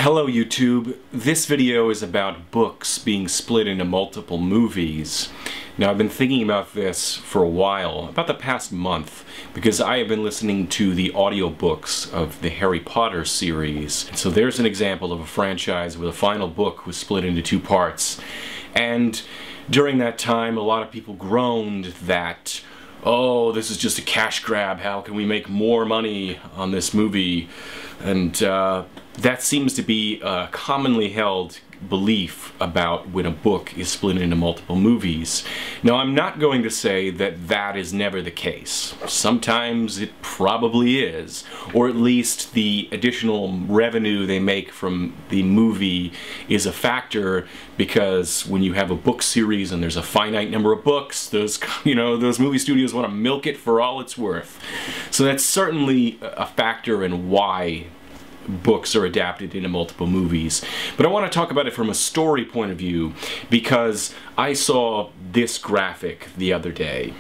Hello YouTube. This video is about books being split into multiple movies. Now I've been thinking about this for a while, about the past month, because I have been listening to the audiobooks of the Harry Potter series. So there's an example of a franchise where the final book was split into two parts. And during that time a lot of people groaned that, oh, this is just a cash grab, how can we make more money on this movie? And that seems to be a commonly held belief about when a book is split into multiple movies. Now, I'm not going to say that that is never the case. Sometimes it probably is, or at least the additional revenue they make from the movie is a factor, because when you have a book series and there's a finite number of books, those movie studios want to milk it for all it's worth. So that's certainly a factor in why books are adapted into multiple movies. But I want to talk about it from a story point of view, because I saw this graphic the other day.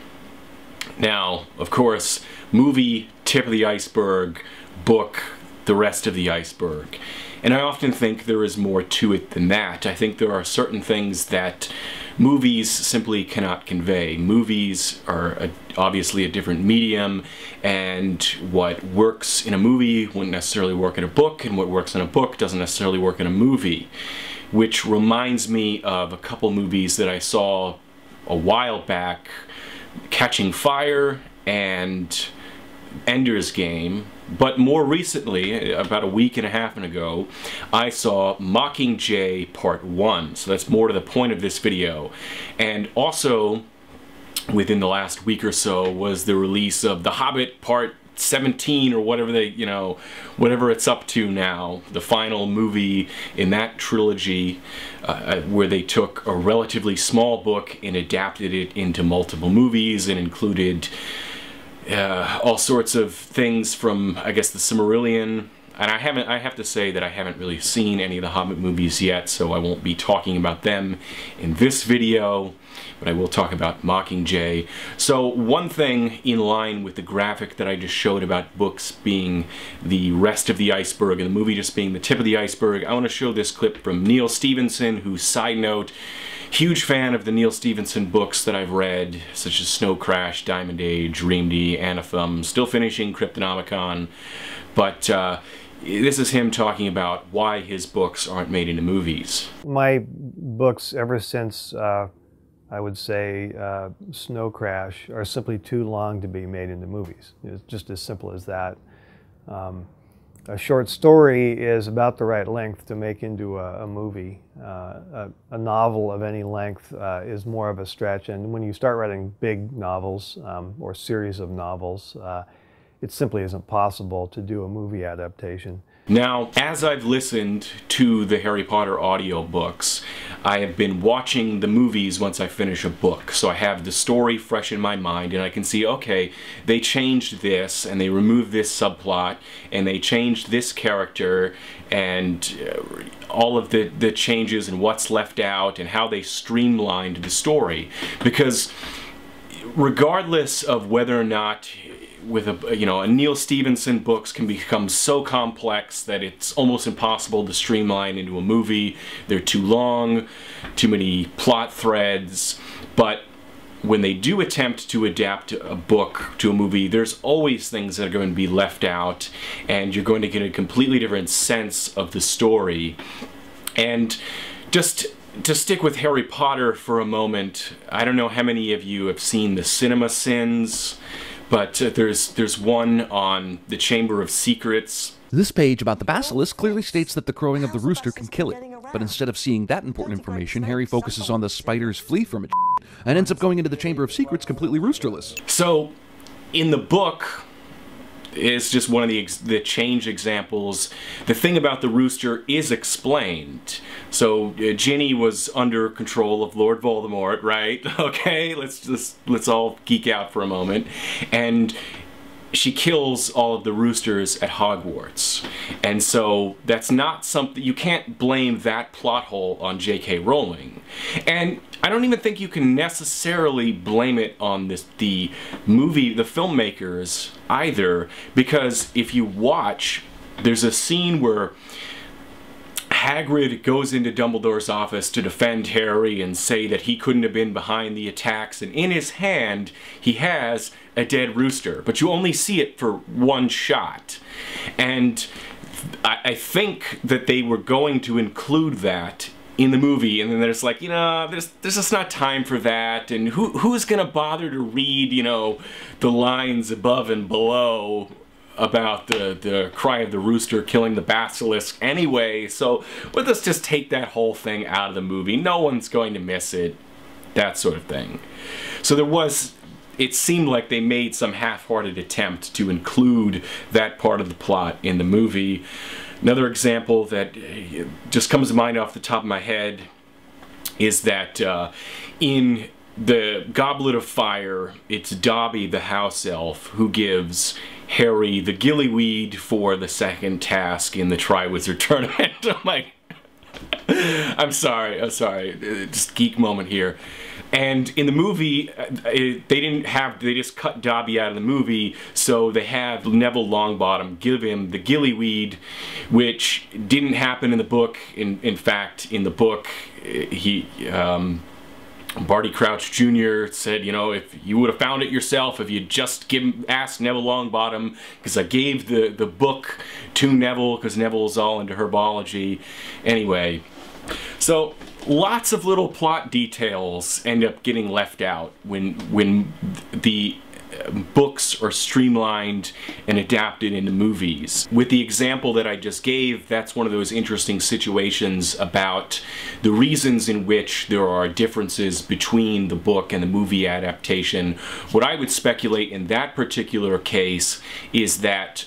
Now, of course, movie, tip of the iceberg, book, the rest of the iceberg. And I often think there is more to it than that. I think there are certain things that movies simply cannot convey. Movies are obviously a different medium, and what works in a movie wouldn't necessarily work in a book, and what works in a book doesn't necessarily work in a movie. Which reminds me of a couple movies that I saw a while back, Catching Fire and Ender's Game. But more recently, about a week and a half ago, I saw Mockingjay Part 1. So that's more to the point of this video. And also, within the last week or so, was the release of The Hobbit Part 17, or whatever whatever it's up to now, the final movie in that trilogy, where they took a relatively small book and adapted it into multiple movies and included all sorts of things from, I guess, the Silmarillion. And I have to say that I haven't really seen any of the Hobbit movies yet, so I won't be talking about them in this video, but I will talk about Mockingjay. So one thing in line with the graphic that I just showed about books being the rest of the iceberg and the movie just being the tip of the iceberg, I want to show this clip from Neal Stephenson, who, side note, huge fan of the Neal Stephenson books that I've read, such as Snow Crash, Diamond Age, Dreamdy, Anathem, still finishing Cryptonomicon, but this is him talking about why his books aren't made into movies. My books, ever since I would say Snow Crash, are simply too long to be made into movies. It's just as simple as that. A short story is about the right length to make into a movie. A novel of any length is more of a stretch, and when you start writing big novels or series of novels, it simply isn't possible to do a movie adaptation. Now, as I've listened to the Harry Potter audiobooks, I have been watching the movies once I finish a book. So I have the story fresh in my mind, and I can see, okay, they changed this, and they removed this subplot, and they changed this character, and all of the changes and what's left out, and how they streamlined the story. Because regardless of whether or not with a Neal Stephenson books can become so complex that it's almost impossible to streamline into a movie. They're too long, too many plot threads. But when they do attempt to adapt a book to a movie, there's always things that are going to be left out, and you're going to get a completely different sense of the story. And just to stick with Harry Potter for a moment, I don't know how many of you have seen the Cinema Sins, but there's one on the Chamber of Secrets. This page about the basilisk clearly states that the crowing of the rooster can kill it. But instead of seeing that important information, Harry focuses on the spiders flee from it and ends up going into the Chamber of Secrets completely roosterless. So, in the book, it's just one of the change examples. The thing about the rooster is explained. So Ginny was under control of Lord Voldemort, right? Okay, let's all geek out for a moment. And she kills all of the roosters at Hogwarts. And so that's not something, you can't blame that plot hole on J.K. Rowling. And I don't even think you can necessarily blame it on the filmmakers either, because if you watch, there's a scene where Hagrid goes into Dumbledore's office to defend Harry and say that he couldn't have been behind the attacks, and in his hand he has a dead rooster, but you only see it for one shot. And I think that they were going to include that in the movie, and then there's like, you know, there's just not time for that, and who's gonna bother to read, you know, the lines above and below about the cry of the rooster killing the basilisk anyway, so let's just take that whole thing out of the movie. No one's going to miss it, that sort of thing. So it seemed like they made some half-hearted attempt to include that part of the plot in the movie. Another example that just comes to mind off the top of my head is that in the Goblet of Fire, it's Dobby the house elf who gives Harry the gillyweed for the second task in the Triwizard Tournament. I'm sorry, just geek moment here. And in the movie, they just cut Dobby out of the movie, so they have Neville Longbottom give him the gillyweed, which didn't happen in the book. In fact, in the book, Barty Crouch Jr. said, you know, if you would have found it yourself, if you just asked Neville Longbottom, because I gave the book to Neville, because Neville's all into herbology. Anyway, so lots of little plot details end up getting left out when the books are streamlined and adapted into movies. With the example that I just gave, that's one of those interesting situations about the reasons in which there are differences between the book and the movie adaptation. What I would speculate in that particular case is that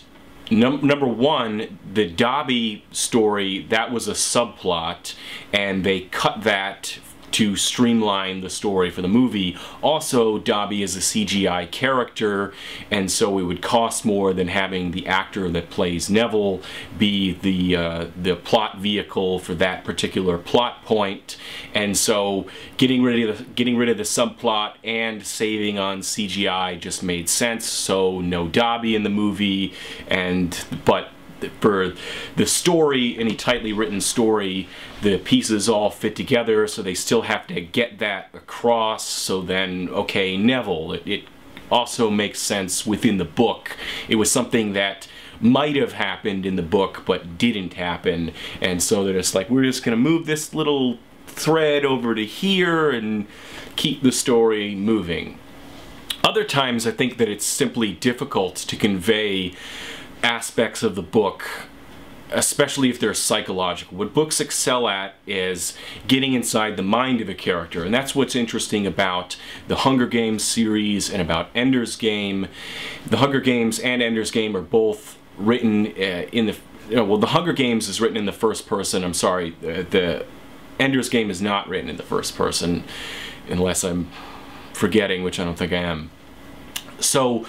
number one, the Dobby story, that was a subplot, and they cut that to streamline the story for the movie. Also, Dobby is a CGI character, and so it would cost more than having the actor that plays Neville be the plot vehicle for that particular plot point. And so getting rid of the subplot and saving on CGI just made sense. So no Dobby in the movie, but for the story, any tightly written story, the pieces all fit together, so they still have to get that across. So then, okay, Neville, it also makes sense within the book. It was something that might have happened in the book but didn't happen, and so they're just like, we're just gonna move this little thread over to here and keep the story moving. Other times I think that it's simply difficult to convey aspects of the book, especially if they're psychological. What books excel at is getting inside the mind of a character, and that's what's interesting about the Hunger Games series and about Ender's Game. The Hunger Games and Ender's Game are both written in the... well, the Hunger Games is written in the first person. I'm sorry, the Ender's Game is not written in the first person, unless I'm forgetting, which I don't think I am. So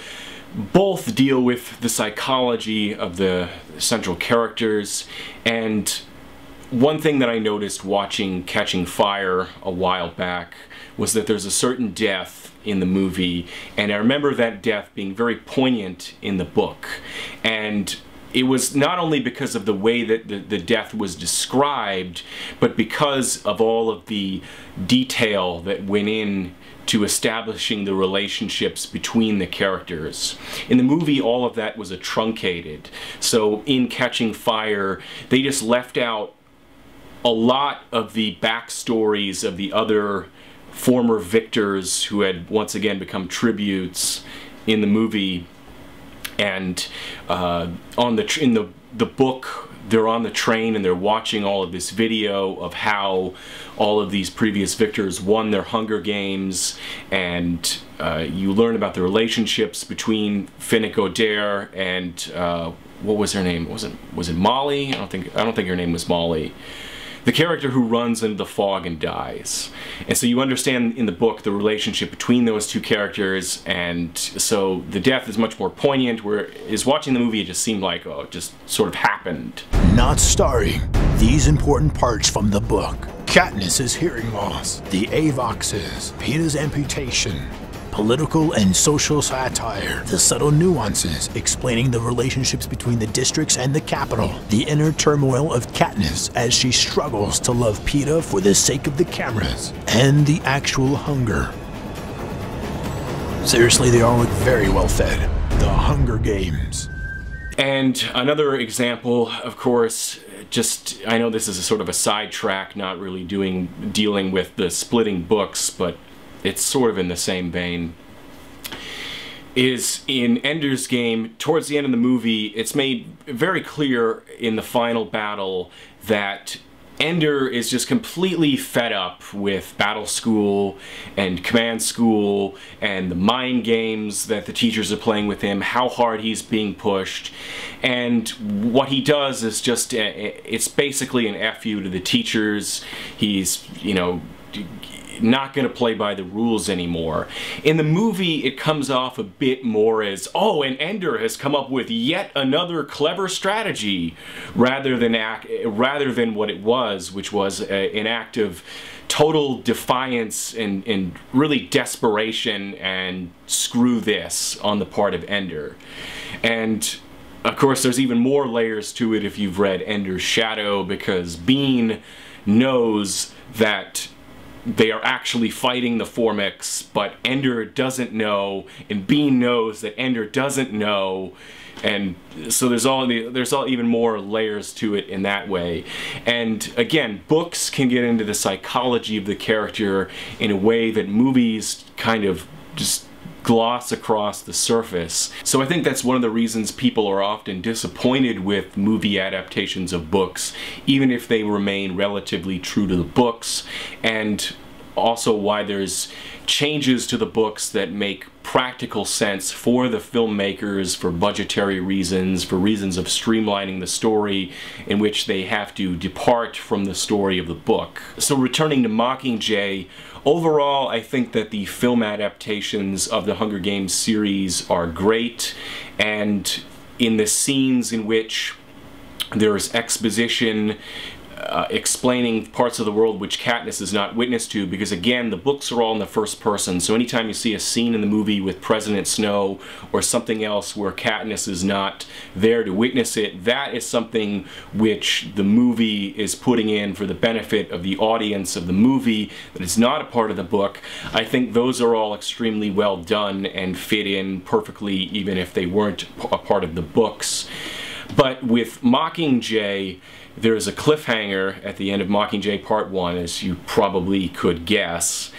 both deal with the psychology of the central characters, and one thing that I noticed watching Catching Fire a while back was that there's a certain death in the movie, and I remember that death being very poignant in the book. And it was not only because of the way that the death was described, but because of all of the detail that went in to establishing the relationships between the characters. In the movie, all of that was truncated. So in Catching Fire, they just left out a lot of the backstories of the other former victors who had once again become tributes in the movie. And in the book, they're on the train and they're watching all of this video of how all of these previous victors won their Hunger Games, and you learn about the relationships between Finnick Odair and what was her name? Was it Molly? I don't think her name was Molly. The character who runs into the fog and dies. And so you understand in the book the relationship between those two characters, and so the death is much more poignant, whereas watching the movie it just seemed like, oh, it just sort of happened. Not starring these important parts from the book: Katniss's hearing loss, the Avoxes, Peeta's amputation, political and social satire, the subtle nuances explaining the relationships between the districts and the capital, the inner turmoil of Katniss as she struggles to love Peeta for the sake of the cameras, and the actual hunger. Seriously, they all look very well fed. The Hunger Games. And another example, of course, I know this is a sort of a sidetrack, not really dealing with the splitting books, but it's sort of in the same vein, is in Ender's Game. Towards the end of the movie, it's made very clear in the final battle that Ender is just completely fed up with battle school and command school and the mind games that the teachers are playing with him, how hard he's being pushed. And what he does is just, it's basically an FU to the teachers. He's, you know, not going to play by the rules anymore. In the movie, it comes off a bit more as, oh, and Ender has come up with yet another clever strategy, rather than what it was, which was an act of total defiance and really desperation and screw this on the part of Ender. And of course, there's even more layers to it if you've read Ender's Shadow, because Bean knows that they are actually fighting the Formics, but Ender doesn't know, and Bean knows that Ender doesn't know, and so there's all even more layers to it in that way. And again, books can get into the psychology of the character in a way that movies kind of just gloss across the surface. So I think that's one of the reasons people are often disappointed with movie adaptations of books, even if they remain relatively true to the books, and also why there's changes to the books that make practical sense for the filmmakers for budgetary reasons, for reasons of streamlining the story, in which they have to depart from the story of the book. So returning to Mockingjay, overall, I think that the film adaptations of the Hunger Games series are great, and in the scenes in which there is exposition explaining parts of the world which Katniss is not witness to, because again, the books are all in the first person, so anytime you see a scene in the movie with President Snow or something else where Katniss is not there to witness it, that is something which the movie is putting in for the benefit of the audience of the movie that is not a part of the book. I think those are all extremely well done and fit in perfectly even if they weren't a part of the books. But with Mockingjay, there is a cliffhanger at the end of Mockingjay Part 1, as you probably could guess,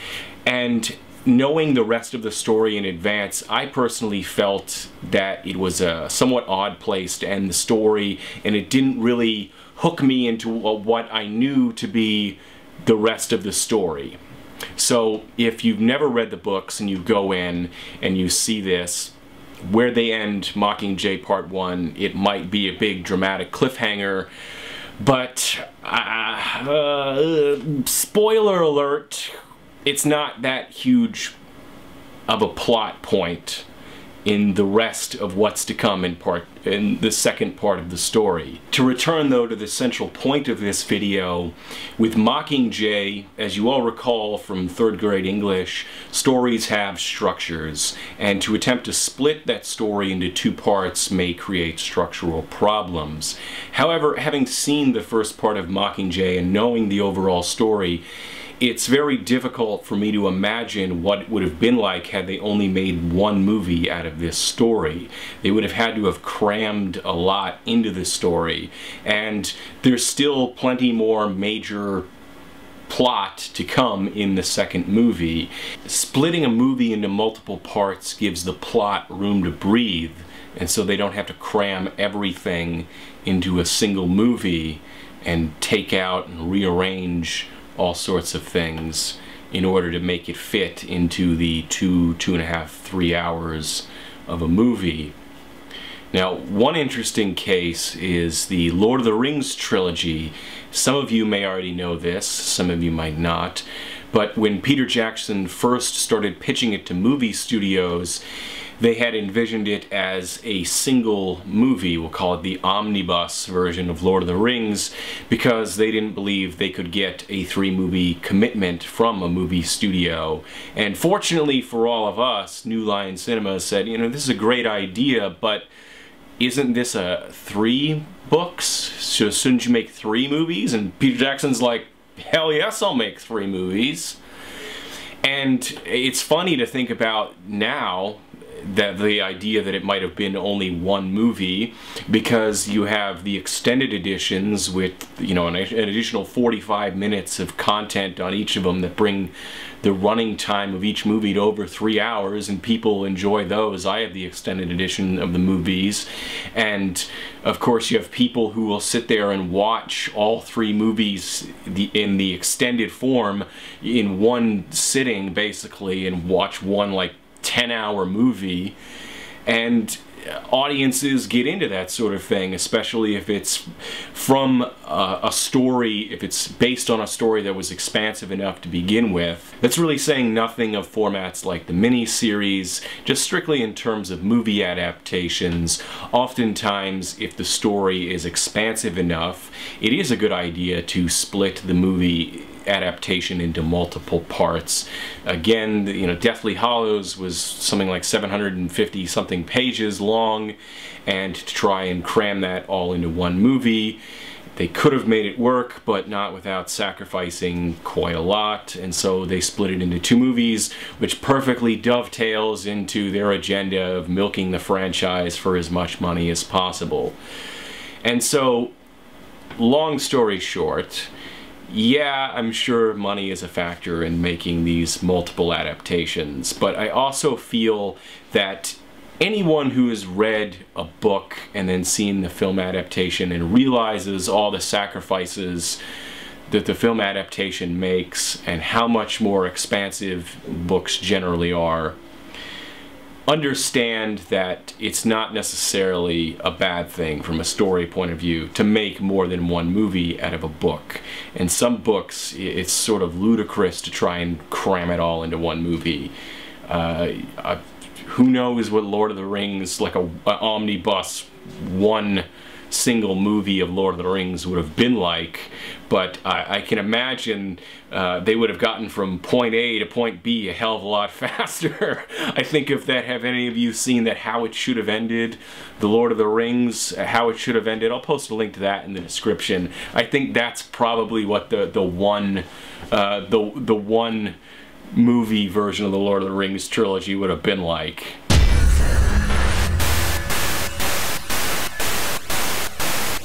and knowing the rest of the story in advance, I personally felt that it was a somewhat odd place to end the story, and it didn't really hook me into what I knew to be the rest of the story. So if you've never read the books and you go in and you see this, where they end Mockingjay Part 1, it might be a big dramatic cliffhanger, but spoiler alert, it's not that huge of a plot point in the rest of what's to come in the second part of the story. To return though to the central point of this video, with Mockingjay, as you all recall from 3rd grade English, stories have structures, and to attempt to split that story into 2 parts may create structural problems. However, having seen the first part of Mockingjay and knowing the overall story, it's very difficult for me to imagine what it would have been like had they only made one movie out of this story. They would have had to have crammed a lot into the story, and there's still plenty more major plot to come in the second movie. Splitting a movie into multiple parts gives the plot room to breathe, and so they don't have to cram everything into a single movie and take out and rearrange all sorts of things in order to make it fit into the 2.5, 3 hours of a movie. Now, one interesting case is the Lord of the Rings trilogy. Some of you may already know this, some of you might not, but when Peter Jackson first started pitching it to movie studios, they had envisioned it as a single movie. We'll call it the omnibus version of Lord of the Rings, because they didn't believe they could get a 3-movie commitment from a movie studio. And fortunately for all of us, New Line Cinema said, you know, this is a great idea, but isn't this a 3 books? So shouldn't you make 3 movies? And Peter Jackson's like, hell yes, I'll make 3 movies. And it's funny to think about now, that the idea that it might have been only 1 movie, because you have the extended editions with, you know, an additional 45 minutes of content on each of them that bring the running time of each movie to over 3 hours, and people enjoy those. I have the extended edition of the movies, and of course you have people who will sit there and watch all 3 movies in the extended form in one sitting, basically, and watch one like 10-hour movie. And audiences get into that sort of thing, especially if it's from a story, if it's based on a story that was expansive enough to begin with. That's really saying nothing of formats like the miniseries. Just strictly in terms of movie adaptations, oftentimes if the story is expansive enough, it is a good idea to split the movie adaptation into multiple parts. Again, you know, Deathly Hallows was something like 750 something pages long, and to try and cram that all into one movie, they could have made it work, but not without sacrificing quite a lot, and so they split it into 2 movies, which perfectly dovetails into their agenda of milking the franchise for as much money as possible. And so, long story short, yeah, I'm sure money is a factor in making these multiple adaptations, but I also feel that anyone who has read a book and then seen the film adaptation and realizes all the sacrifices that the film adaptation makes and how much more expansive books generally are, understand that it's not necessarily a bad thing from a story point of view to make more than 1 movie out of a book. In some books, it's sort of ludicrous to try and cram it all into 1 movie. Who knows what Lord of the Rings, like an omnibus, 1 single movie of Lord of the Rings would have been like, but I can imagine they would have gotten from point A to point B a hell of a lot faster. I think if that, have any of you seen that How It Should Have Ended, The Lord of the Rings, How It Should Have Ended, I'll post a link to that in the description. I think that's probably what the one movie version of the Lord of the Rings trilogy would have been like.